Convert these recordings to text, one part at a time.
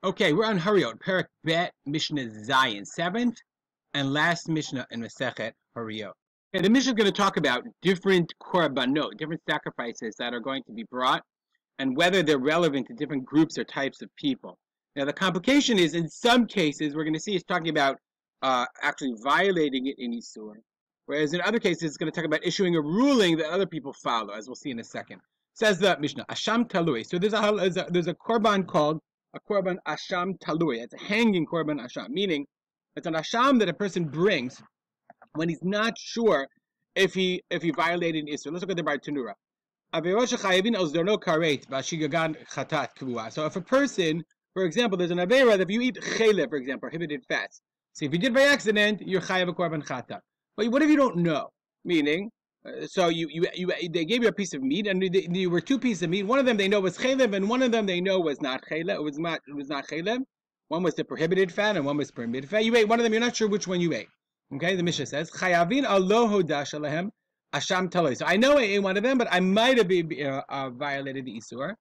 Okay, we're on Horyot, Perek Bet, Mishnah Zayin, 7th and last Mishnah in Masechet Horyot. And the Mishnah is going to talk about different korbanot, different sacrifices that are going to be brought, and whether they're relevant to different groups or types of people. Now, the complication is, in some cases, we're going to see it's talking about actually violating it in Isur, whereas in other cases, it's going to talk about issuing a ruling that other people follow, as we'll see in a second. Says the Mishnah, Asham Talui. So there's a korban called a korban asham talui. It's a hanging korban asham, meaning it's an asham that a person brings when he's not sure if he violated an issur. Let's look at the Bar Tanura. So if a person, for example, there's an avera that if you eat chele, for example, prohibited fats. So if you did by accident, you're chayav a korban chata. But what if you don't know? Meaning, so they gave you a piece of meat, and there were two pieces of meat. One of them they know was chelev, and one of them they know was not chelev. It was not chelev. One was the prohibited fat, and one was permitted fat. You ate one of them. You're not sure which one you ate. Okay, the Mishnah says chayavin aloho dash alehem asham taloi. So I know I ate one of them, but I might have violated the isur.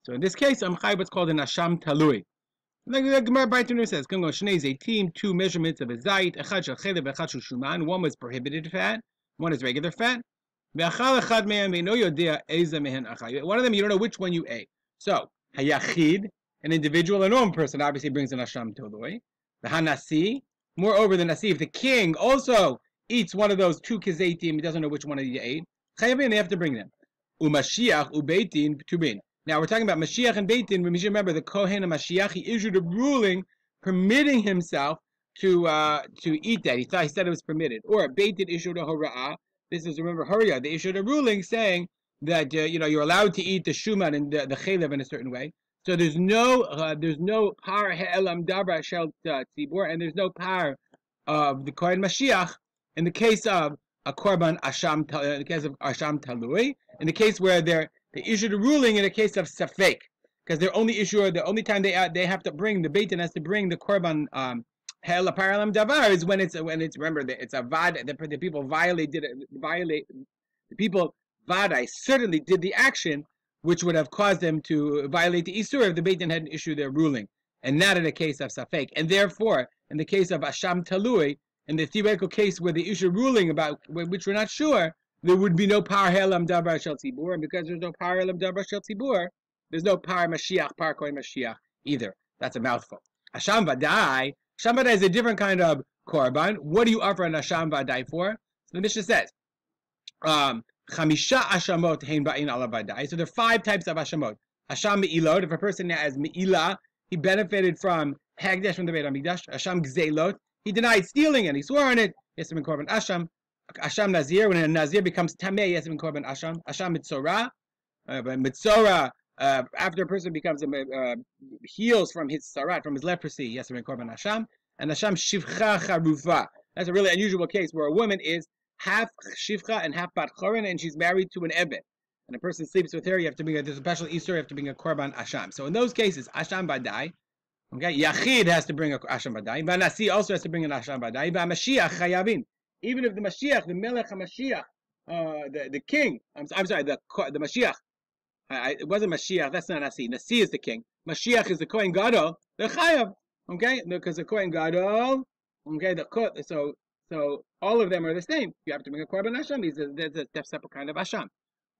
So in this case, I'm chayav what's called an asham talui. Like the Gemara Baitanur says, shnei zaytim, two measurements of a zayit, echad shel chelev, echad shel shuman. One was prohibited fat, one is regular fat. One of them you don't know which one you ate. So hayachid, an individual, a normal person, obviously brings an asham toloi. The hanasi, moreover the nasi, if the king also eats one of those two kizaytim, he doesn't know which one you ate, chayavin, they have to bring them. Umashiach ubeitin tubin. Now we're talking about Mashiach and Beitin. Remember, the Kohen and Mashiach, he issued a ruling permitting himself to eat that. He said it was permitted. Or Beitin issued a Hora'ah. This is, remember, Horyot. They issued a ruling saying that you're allowed to eat the shuman and the chelev in a certain way. So there's no par he'elam dabra shel tzibur, and there's no par of the Kohen Mashiach in the case of a korban asham, in the case of asham talui, in the case where they issued a ruling in a case of safek, because the only time they have to bring, the Beit Din has to bring the korban hel paralam davar is when it's remember it's a vad, the people the people vadai certainly did the action which would have caused them to violate the isur if the Beit Din hadn't issued their ruling, and not in a case of safek. And therefore, in the case of asham talui, in the theoretical case where they issue a ruling about which we're not sure, there would be no par helam davar shel tzibur, and because there's no par helam davar shel tzibur, there's no par Mashiach, par kohen Mashiach either. That's a mouthful. Asham vadai is a different kind of korban. What do you offer an asham vadai for? So the Mishnah says, chamisha ashamot hein ba'in ala vadai. So there are 5 types of ashamot. Asham me'ilot, if a person has me'ilah, he benefited from hagdash from the Beit HaMikdash. Asham gzeilot, he denied stealing and he swore on it. Yes, to be korban asham. Asham Nazir, when a Nazir becomes Tameh, he has to be korban Asham. Asham Mitzorah, after a person becomes heals from his sarat, from his leprosy, he has to be korban Asham. And Asham Shivcha Charufa. That's a really unusual case where a woman is half Shivcha and half Bat Chorin, and she's married to an Ebed. And a person sleeps with her, you have to bring there's a special Isur, you have to bring a korban Asham. So in those cases, Asham Badai, okay, Yachid has to bring a Asham Badai. Nasi also has to bring an Asham Badai. Mashiach Chayavin. Even if the Mashiach, the Melech HaMashiach, the king, I'm sorry, the Mashiach, it wasn't Mashiach, that's not Nasi. Nasi is the king. Mashiach is the Kohen Gadol, the Chayav, okay? Because the Kohen Gadol, okay, so all of them are the same. You have to bring a korban Asham. There's a separate kind of Asham.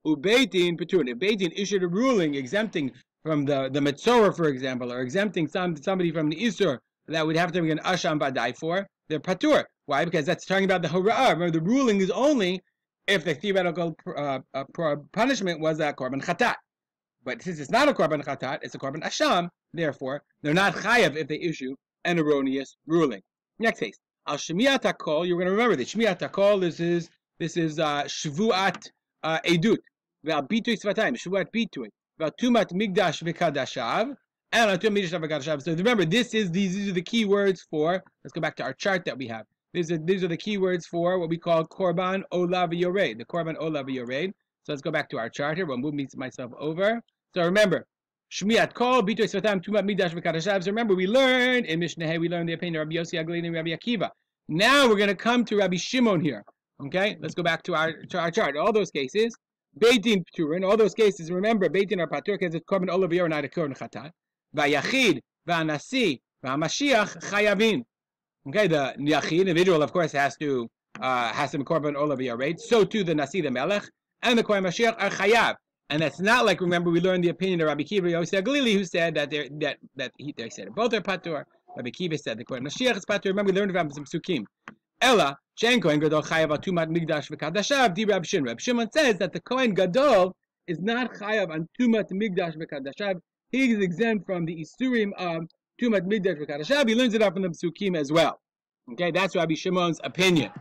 Ubeitin Petun. If Beit Din issued a ruling exempting from the Metzorah, for example, or exempting somebody from the Isur that would have to bring an Asham Badai for, they're Patur. Why? Because that's talking about the Hora'ah. Remember, the ruling is only if the theoretical punishment was a korban chatat. But since it's not a korban chatat, it's a korban asham. Therefore, they're not chayav if they issue an erroneous ruling. Next case, al shmiyat hakol. You're going to remember this. Shmiyat hakol. This is shvuat edut. Ve'al bitui svatayim. Shvuat bitui. Ve'al tumat migdash v'kadashav. And so remember, these are the key words for. Let's go back to our chart that we have. These are the key words for what we call korban olah v'yored. The korban olah v'yored. So let's go back to our chart here. We'll move myself over. So remember, shmiyat kol bitoy svatam tumat migdash v'kadashav. So remember, we learned in Mishnah, we learned the opinion of Rabbi Yossi Aglini and Rabbi Akiva. Now we're going to come to Rabbi Shimon here. Okay, let's go back to our chart. All those cases, Beit Din P'tur. In all those cases, remember, Beit Din are patur because it's korban olah v'yored, not a korban chatat. Vayachid, v'anasi v'amashiach chayavin. Okay, the yachid individual, of course, has to be korban olav yared. So too the nasi, the melech, and the kohen mashiach are chayav. And that's not like, remember, we learned the opinion of Rabbi Kiva Yosef Galili, who said that they said both are patur. Rabbi Kiva said the kohen mashiach is patur. Remember, we learned about some psukim. Ella she'en kohen gadol chayav al tumat migdash v'kadashav. Di Rab Shimon. Rab Shimon says that the kohen gadol is not chayav on tumat migdash v'kadashav. He is exempt from the isurim of tumat migdash v'kadashav. He learns it out from the psukim as well. Okay, that's Rabbi Shimon's opinion.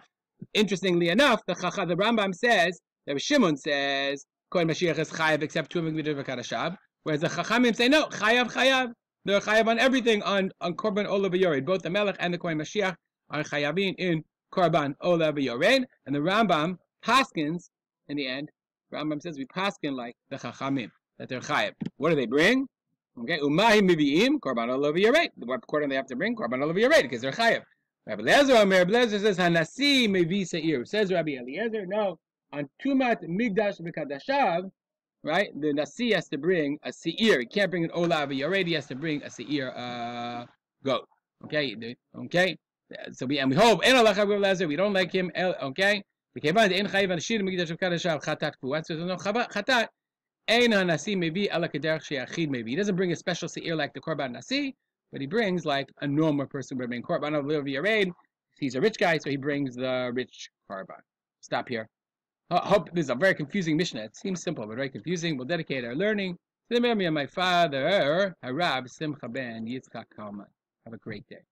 Interestingly enough, the Rambam says, Rabbi Shimon says, kohen mashiach is chayav except tumat migdash v'kadashav, whereas the Chachamim say no, chayav. They're chayav on everything on korban olav yored. Both the melech and the kohen mashiach are chayavin in korban olav yored, and the Rambam paskins in the end. Rambam says we paskin like the Chachamim that they're chayav. What do they bring? Okay, umahi miviim korban olav yored. What korban they have to bring? Korban olav yored because they're chayav. Rabbi Eliezer says hanasi mevi seir. Says Rabbi Eliezer, no, on tumat migdash v'kadashav, right? The nasi has to bring a seir. He can't bring an olav yored. He has to bring a seir goat. Okay, okay. So we hope we don't like him. Okay. He doesn't bring a special seir like the korban nasi, but he brings like a normal person would bring korban of yared. He's a rich guy, so he brings the rich korban. Stop here. Hope this is a very confusing Mishnah. It seems simple, but very confusing. We'll dedicate our learning to the memory of my father, Harab Simcha ben Yitzchak Kalman. Have a great day.